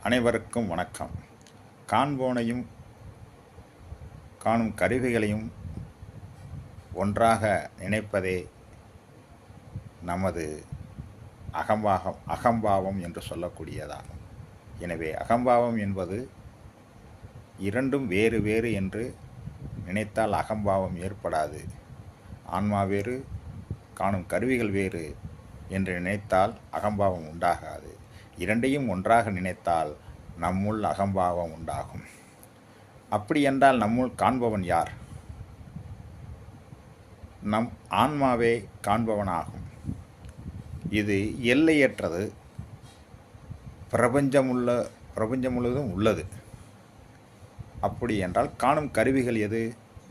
அனைவருக்கும் வணக்கம். காண்போனையும் காணும் கருவிகளையும் ஒன்றாக நினைப்பதே நமது அகம்பாவம் என்று சொல்லக்கூடியதாகும். எனவே அகம்பாவம் என்பது இரண்டும் வேறு வேறு என்று நினைத்தால் அகம்பாவம் ஏற்படாது. ஆன்மா வேறு, காணும் கருவிகள் வேறு என்று நினைத்தால் அகம்பாவம் உண்டாகாது. இரண்டையும் ஒன்றாக நினைத்தால் நம்முள் அகம்பாவம் உண்டாகும். அப்படி என்றால் நம்முள் காண்பவன் யார்? நம் ஆன்மாவே காண்பவனாகும். இது எல்லையற்றது, பிரபஞ்சம் முழுவதும் உள்ளது. அப்படி என்றால் காணும் கருவிகள் எது?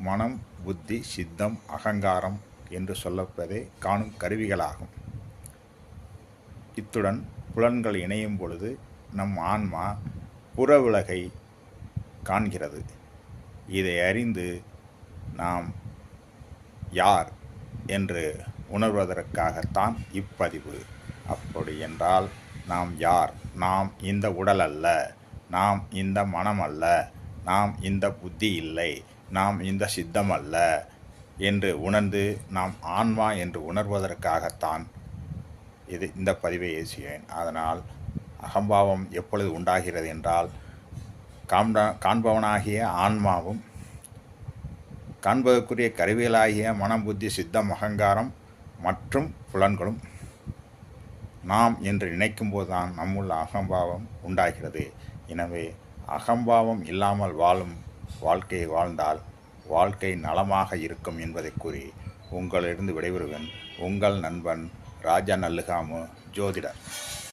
மனம், புத்தி, சித்தம், அகங்காரம் என்று சொல்லப்பதே காணும் கருவிகளாகும். இத்துடன் புலன்கள் இணையும் பொழுது நம் ஆன்மா புற உலகை காண்கிறது. இதை அறிந்து நாம் யார் என்று உணர்வதற்காகத்தான் இப்பதிவு. அப்படி என்றால் நாம் யார்? நாம் இந்த உடல் அல்ல, நாம் இந்த மனம் அல்ல, நாம் இந்த புத்தி இல்லை, நாம் இந்த சித்தம் அல்ல என்று உணர்ந்து நாம் ஆன்மா என்று உணர்வதற்காகத்தான் இந்த பதிவை செய்வேன். அதனால் அகம்பாவம் எப்பொழுது உண்டாகிறது என்றால் காண்பவனாகிய ஆன்மாவும் காண்பதற்குரிய கருவிகளாகிய மனம், புத்தி, சித்தம், அகங்காரம் மற்றும் புலன்களும் நாம் என்று நினைக்கும் போதுதான் நம்முள் அகம்பாவம் உண்டாகிறது. எனவே அகம்பாவம் இல்லாமல் வாழும் வாழ்க்கையை வாழ்ந்தால் வாழ்க்கை நலமாக இருக்கும் என்பதை கூறி உங்களிடம் விடைபெறுவேன். உங்கள் நண்பன் ராஜா நல்லுகாமு, ஜோதிடர்.